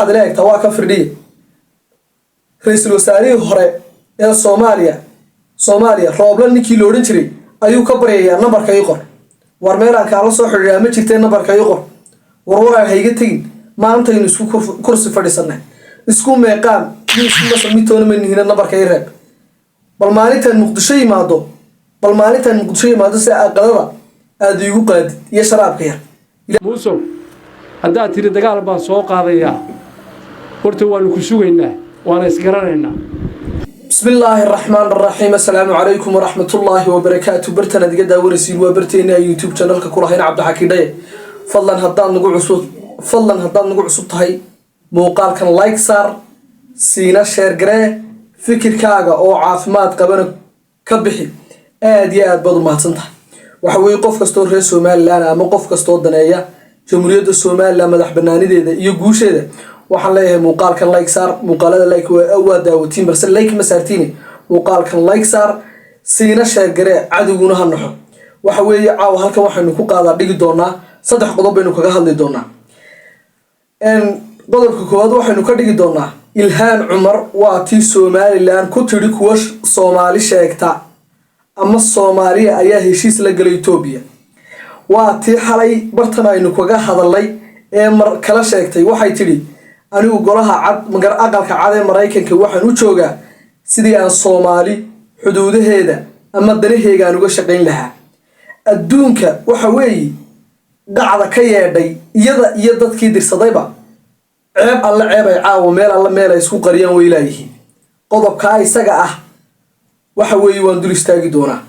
waxaad leegtaa waa ka firdhiye ra'iisul wasaarihii hore ee Soomaaliya Roobla ninkii la oran jiray ayuu ka baryayaa nambarka ii qor war meelaan kaala soo xiriiraa ma jirtay nambarka ii qor war hayga tagin maanta inuu isku kursi fadhisanay isku meeqaan isku mas'uuliyadooda ma nihiin nambarka ii reeb bal maalintan Muqdisho yimaado si aqalada aad igu qaadid iyo sharaabka yar muuso hadda tiri dagaal baan soo qaadayaa horta waan ku sugaynaa waana isgaranaynaa بسم الله الرحمن الرحيم السلام عليكم ورحمة الله وبركاته برتنا دقيقة ورسيل وبرتنا يوتيوب channelka kula hayna Cabdi Xakiidhay fadlan haddaan nagu cusub tahay muuqaalkan like saar siina share garee fikirkaaga oo caafimaad qabana ka bixi aad iyo aad baad u mahadsantahay waxa weey qof kasto reer Soomaaliland ama qof kasto daneeya Jamhuuriyadda Soomaaliland madax banaanideeda iyo guusheeda waxaan leeyahay muuqaalkan like saar muuqaalada like waa daawatiin balse like ma saartiin muuqaalkan like saar siina share garee caduguna ha naxo waxa weey caaw halkan waxaanu ku qaadaa dhigi doonaa saddex qodob baynu kaga hadli doonaa qodobka koowaad waxaanu ka dhigi doonaa Ilhaan Cumar waa tii Soomaaliland ku tiri kuwa Soomaali sheegta ama Soomaaliya ayaa heshiis la galay Itoobiya waa tii xalay bartan aynu kaga hadalay ee mar kala sheegtay waxay tiri anigu golaha cad magar aqalka cad ee Mareykanka waxaan u joogaa sidii aan Soomaali xuduudaheeda ama danaheega aan uga shaqeyn lahaa adduunka waxa weey dacda ka yeedhay iyada iyo dadkii dirsadayba ceeb alla ceeb ay caawo meel ay isku qariyaan way ilaahiin qodobka isaga ah waxa weey waan dul istaagi doonaa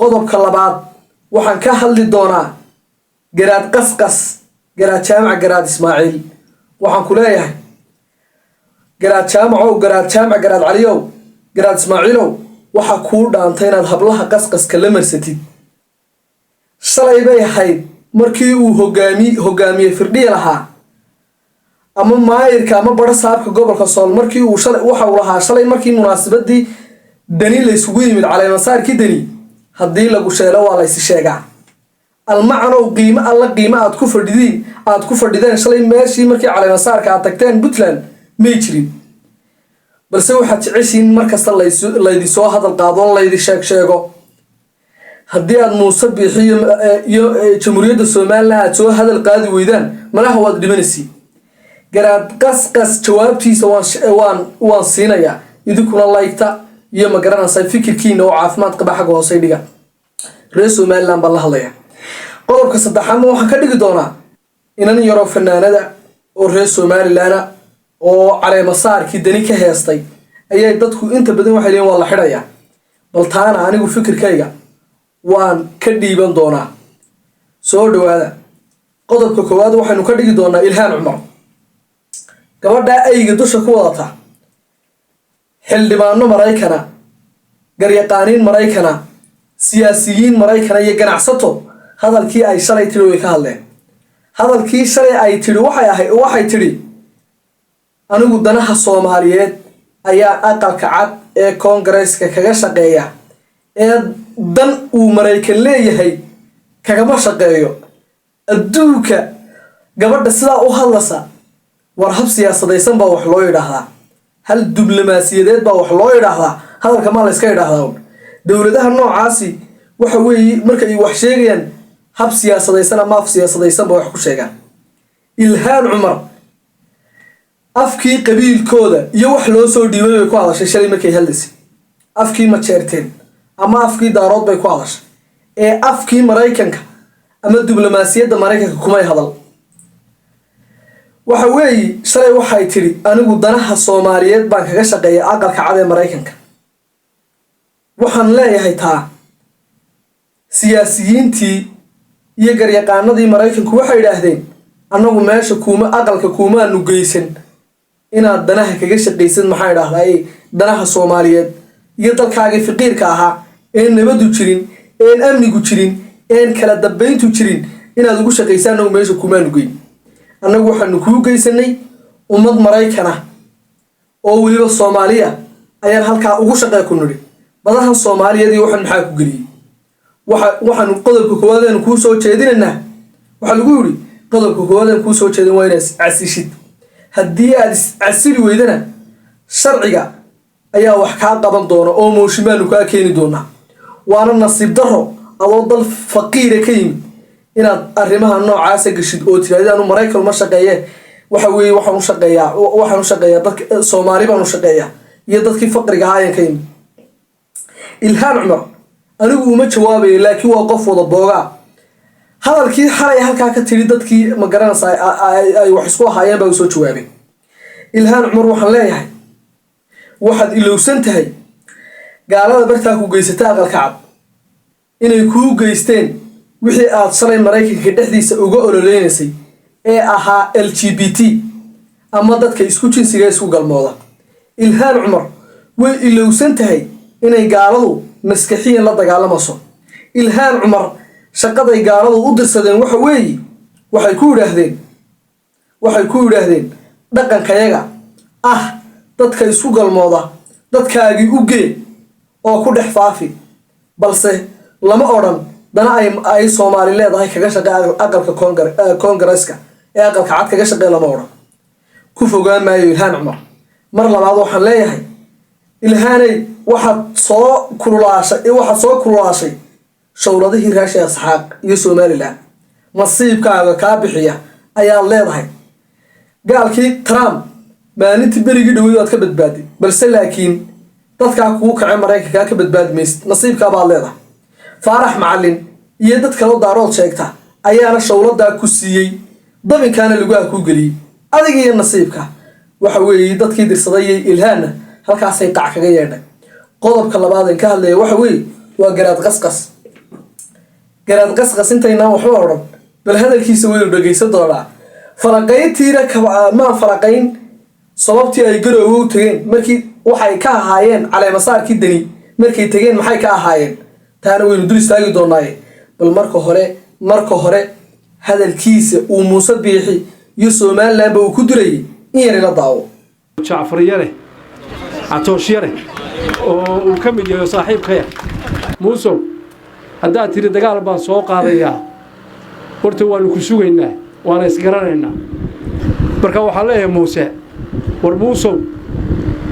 qodobka labaad waxaan ka hadli doonaa garaad qasqas garaad jaamac garaad Ismaaciil waxaan ku leeyahay garaad jaamac garaad caliyow garaad Ismaaciilow waxa ku dhaantay inaad hablaha qasqaska la marsatid shalay bay ahayd markii uu hogaamiye firdhiye lahaa ama maayirka ama baro saabka gobolka Sool markii uu shalay waxa uu lahaa shalay markii munaasabadii dani la isugu yimid caleemasaarkii dani haddii lagu sheelo waa la is sheegaa almacno qiimo aad ku fadhideen shalay meeshii markii caleemasaarka aad tagteen Puntland may jirin balse waxaad jeceshiin markasta laydi soo hadal qaado laydi sheego haddii aad Muuse bixiyo iyo Jamhuuriyadda Soomaaliland aad soo hadal qaadi weydaan malaha waad dhimanaysi garaad qasqas jawaabtiisa waan siinayaa idinkuna laygta iyo ma garanaysaa fikirkiina oo caafimaad qaba xaq hoose dhiga reer Soomaaliland baa la hadlaya qodobka saddexaad waxaan ka dhigi doonaa inan yaro fanaanada oo reer Soomaaliland oo caleemasaarkii dani ka heestay ayay dadku inta badan waxay leeyihiin waa la xidhayaa bal taana anigu fikirkayga waan ka dhiiban doonaa soo dhawaada qodobka koowaad waxaanu ka dhigi doonaa Ilhaan Cumar gabadha ayga dusha ku wadata xildhibaano Mareykana garyaqaaniin Mareykana siyaasiyiin Mareykana iyo ganacsato hadalkii ay shalay tiri way ka hadleen hadalkii shalay ay tiri waxay tiri anigu danaha Soomaaliyeed ayaa aqalka cad ee Congress-ka kaga shaqeeya ee dan uu Mareykan leeyahay kagama shaqeeyo adduunka gabadha sidaa u hadlaysa war hab siyaasadaysan baa wax loo yiraahdaa hal diblomaasiyadeed baa wax loo yiraahdaa hadalka ma la iska yiraahdaa dawladaha noocaasi waxa weey marka ay wax sheegayaan hab siyaasadaysan ama af siyaasadaysan baa wax ku sheegaan Ilhaan Cumar afkii qabiilkooda iyo wax loo soo dhiibay ku hadashay shalay markay hadlaysay afkii ma jeerteen ama afkii daarood bay ku hadashay ee afkii Mareykanka ama diblomaasiyadda Mareykanka kuma hadal waxa weey shalay waxay tiri anigu danaha Soomaaliyeed baan kaga shaqeeyaa aqalka cad ee Mareykanka waxaan leeyahay taa siyaasiyiintii iyo garyaqaanadii Mareykanku waxay yiraahdeen anagu meesha aqalka kuma aanu geysan inaad danaha kaga shaqeysid maxay yiraahdaa danaha Soomaaliyeed iyo dalkaaga fiqiirka ahaa ee nabadu jirin ee amnigu jirin ee kala dambeyntu jirin inaad ugu shaqeysaan anagu meesha kuma aanu geyn anagu waxaanu ku geysanay ummad Mareykana oo waliba Soomaaliya ayaan halka ugu shaqeey ku niri badahan Soomaaliyeed iyo waxaan maxaa ku galiyay waxaan qodobka koowaad ku soo jeedinayna waxa lagu yiri qodobka koowaad ku soo jeedin waa inaad casishid haddii aad iscasili weydana sharciga ayaa wax kaa qaban doona oo mooshimaanu kaa keeni doonaa waana nasiib daro adoo dal faqiira ka yimid inaad arrimaha noocaasa gashid oo tiraahdo anu Maraykan ma shaqeeye waxa weeye waxaan u shaqeeyaa dadka Soomaali baan u shaqeeyaa iyo dadkii faqriga ahaayeen ka yimid Ilhaan Cumar anigu uma jawaabayo laakiin waa qof wada booga hadalkii xalay halkaa ka tiri dadkii ma garanaysaa ay wax isku ahaayeen baa soo jawaabay Ilhaan Cumar waxaan leeyahay waxaad ilowsan tahay gaalada bartaa ku geysatay aqalka cad inay ku geysteen wixii aad shalay Maraykanka dhexdiisa uga ololeysay ee ahaa LGBT ama dadka isku jinsiga isku galmooda Ilhaan Cumar way ilowsan tahay inay gaaladu maskaxiyan la dagaalamayso Ilhaan Cumar shaqaday gaaladu u dirsadeen waxa weeye waxay ku yiraahdeen dhaqankayaga dadka isku galmooda dadkaagi u gee oo ku dhex faafi balse lama oran dana ay Soomaali leedahay kaga shaqeeya aqalka Koongareeska ee aqalka cad kaga shaqeeya lama oran ku fogaan maayo Ilhaan Cumar mar labaad waxaan leeyahay Ilhaanay waxaad soo kululaashay shawladihii raashay asxaaq iyo Soomaaliland nasiibkaaga ka bixiya ayaa leedahay gaalkii Trump maalintii berigi dhaweey aad ka badbaaday balse laakiin dadka kugu kacay Maraykanka ka badbaadmaysid nasiibka baa leedahay Faarax Macallin iyo dad kale oo daarood sheegta ayaana shawlada ku siiyay dabinkaana lagu ku galiyay adiga iyo nasiibka waxa weeye dadkii dirsaday Ilhaan halkaas ay qac kaga yeedhay qodobka labaad ee ka hadlay waxa weeye waa garaad qasqas intayna waxba oran bal hadalkiisa way dhageysan doonaa faraqayntiina ma faraqayn sababtii ay garoow u tageen markii waxay ka ahaayeen caleemasaarkii dani markay tageen maxay ka ahaayeen taana waynu dul istaagi doonaa bal marka hore hadalkiisa uu Muuse Biixi iyo Soomaaliland uu ku diray in yar la daawo Jaafar yare Atoosh yare oo uu ka mid yahay saaxiibkaya Muuse hadda tiri dagaal baan soo qaadayaa horta waanu ku sugaynaa waana isgaranaynaa marka waxa leeyahay Muuse war Muuse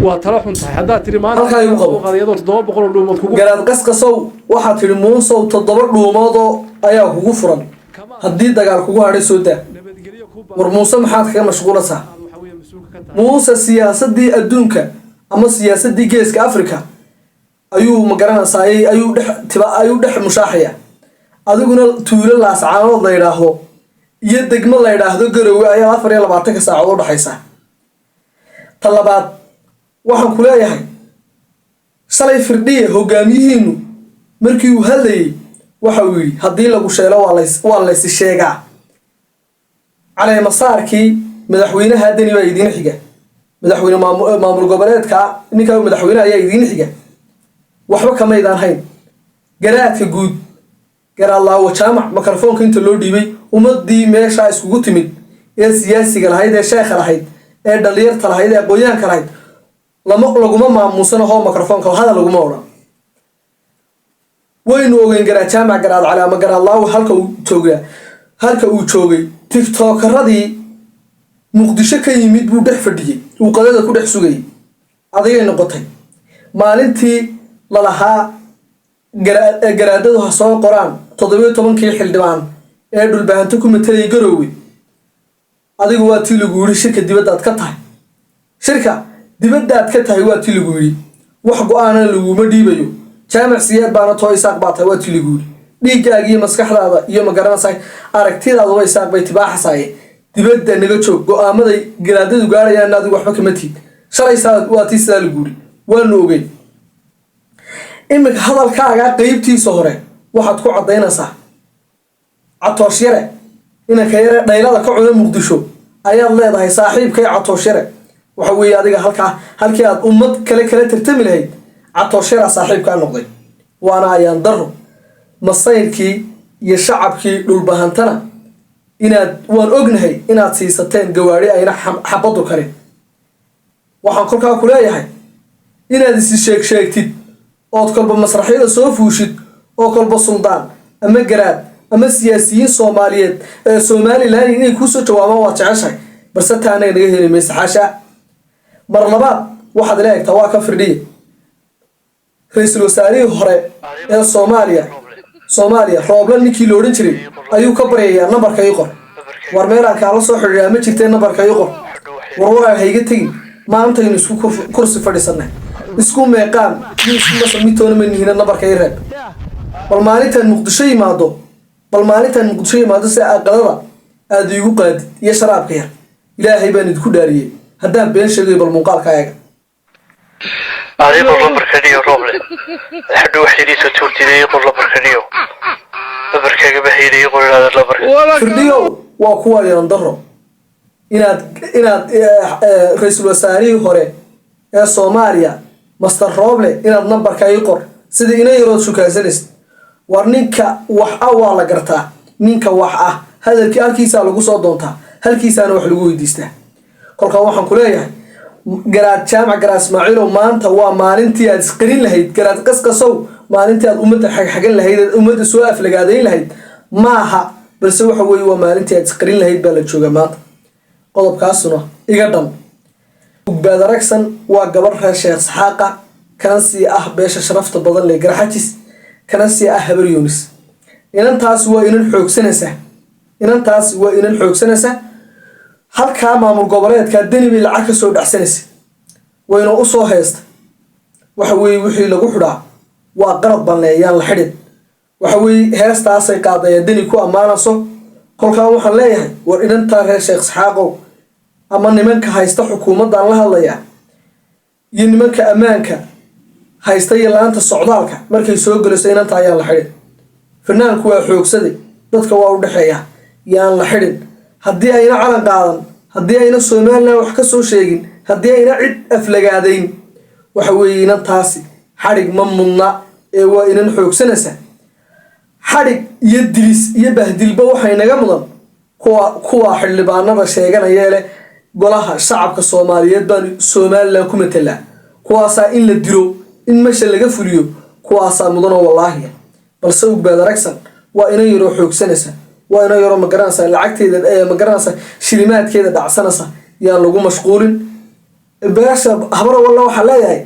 waa tala xun tahay hadda tiri maanta soo qaadayado 700 dhuumood kugu garaad qasqasow waxa tiri Muuse 7 dhuumood ayaa kugu furan haddii dagaal kugu hadhay soo daa war Muuse maxaad kaga mashquulaysaa Muuse siyaasadii adduunka ama siyaasadii geeska Afrika ayuu ma garanaysaa ayuu dhex mushaaxaya adiguna tuulo laascaanood la yiraahdo iyo degmo la yiraahdo Garowe ayaa 24 saacadood u dhaxaysa talabaad waxaan ku leeyahay shalay firdhiye hogaamiyihiinu markii uu hadlayay waxa uu yiri hadii lagu sheelo waa la is sheegaa caleemasaarkii madaxweynaha dani waa idin xiga madaxweyne maamul goboleedka ninka madaxweynaha ayaa idin xiga waxba kama idaan hayn garaadka guud garaalaawo jaamac mikrofoonka inta loo dhiibay ummadii meesha iskugu timid ee siyaasiga lahayd ee sheekha lahayd ee dhalinyarta lahayd ee aqoonyahanka lahayd laguma maamuusano hoo mikrofoonka hada laguma oran waynu ogeyn garaad jaamac garaad calaama garaalaawo halka uu joogay tiktokaradii Muqdisho ka yimid buu dhex fadhiyay uu qadada ku dhex sugay adigay noqotay maalintii la lahaa garaadadu ha soo qoraan 17 xildhibaan ee dhulbahanto ku metelay Garowe adigu waa tii lagu yiri shirka dibadda aad ka tahay waa tii lagu yiri wax go'aan lagu ma dhiibayo jaamac siyaad baana too isaaq baatay waa tii lagu yiri dhiigaaga iyo maskaxdaada iyo ma garanaysaa aragtidaada way isaaq bay tibaaxasay dibadda naga joog go'aamada garaadadu gaarayaan adigu waxba kama tiid shalay saad waa tii sida lagu yiri waanu ogeyn imika hadalkaaga qaybtiisa hore waxaad ku cadeynaysaa Atoosh yare inanka yare dhaylada ka cuna Muqdisho ayaad leedahay saaxiibkay Atoosh yare waxa weeye adiga halkii aad ummad kale tartami lahayd Atoosh yare saaxiibka noqday waana ayaan daro masayrkii iyo shacabkii dhulbahantana waan ognahay inaad siisateen gawaari ayna xabadu karin waxaan kolkaa ku leeyahay inaad is sheegtid oo kolba masraxyada soo fuushid oo kolba suldaan ama garaad ama siyaasiyiin Soomaaliyeed Soomaaliland inay ku soo jawaabaan waa jeceshay بس تانا نجيه المسحاشة مرلبات واحد لا يكتوا كفردية رئيس الوزراء هراء Soomaaliya roobla ninkii la oran jiray ayuu ka bareeyaa nambarka ii qor war meelaan kala soo xiriiraa ma jirtay nambarka ii qor war hayga tagin maanta in isku kursi fadhisanay isku meeqaan isku mas'uuliyadna ma nihiin nambarka ii reeb bal maalintan Muqdisho yimaado si aqalada aad igu qaad iyo sharaabka yar ilaahay baan idinku dhaariyay haddaan been sheegay bal muuqaalka ayaga علي قرب بركديو روبله حدو وحيدي تورتي قرب بركديو بركه بهيدي يقول هذا البركه فرديو وكوا يندرو inaad ra'iisul wasaarihii hore ee Soomaaliya Master Roble inaad nambarka ay qor sida inay yaro shukaasanaysid war ninka wax waa la gartaa ninka wax hadalkii halkiisa lagu soo doontaa halkiisana wax lagu weydiistaa kolka waxaan ku leeyahay garaad jaamac garaad Ismaaciil oo maanta waa maalintii aad isqarin lahayd garaad qasqasow maalintii aad ummadda xagan lahayd ummadda soo aflagaadeyn lahayd maaha balse waxa weeye waa maalintii aad isqarin lahayd baa la joogaa maanta qodobkaasuna iga dhan ugbaad aragsan waa gabar reer Sheekh Saxaaqa kana sii beesha sharafta badan leh garxatis kana sii habar Yunis inantaas waa inan xoogsanaysa halka maamul goboleedka danibi lacag ka soo dhaxsanaysa wayna u soo heesta waxa weey wixii lagu xidhaa waa qarad banleeyaan la xidhin waxa weey heestaas ay qaadaya dani ku amaanaso kolka waxaan leeyahay war inanta reer Sheekh Saxaaqo ama nimanka haysta xukuumadda la hadlaya iyo nimanka amaanka haysta laanta socdaalka markay soo galayso inanta ayaa la xidhin fanaanku waa xoogsaday dadka waa u dhaxeeya yaan la xidhin haddii ayna calan qaadan haddii ayna Soomaaliland wax ka soo sheegin haddii ayna cid aflagaadeyn waxa weeye inantaasi xarig ma mudna ee waa inan xoogsanaysa xarig iyo dilis iyo bahdilba waxay naga mudan kuwa xildhibaanada sheeganaya leh golaha shacabka Soomaaliyeed baan Soomaaliland ku matala kuwaasa in la diro in meesha laga fuliyo kuwaasa mudan wallahi balse ugbaad aragsan waa inay yaro xoogsanaysa waa inay yaro magaranaysa lacagteeda magaranaysa shilimaadkeeda dhacsanaysa yaa lagu mashquulin beesha habara walla waxa leeyahay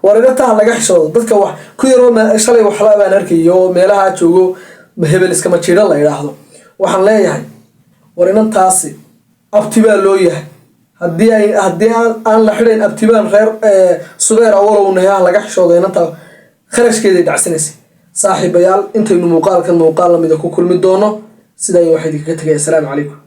waragata laga xishoodo dadka wax ku yaro shalay wax la baan arkayo meelaha joogo hebel iska ma jiran la yiraahdo waxaan leeyahay war inantaasi abtibaa loo yahay haddii aan la xidhin abtibaan reer subeer awalowna laga xishoodo inanta kharashkeeda dhacsanaysa saaxiibayaal intaynu muuqaalkan muuqaal lamida ku kulmi doono sida ay wax idinka tagay. Assalaamu calaykum.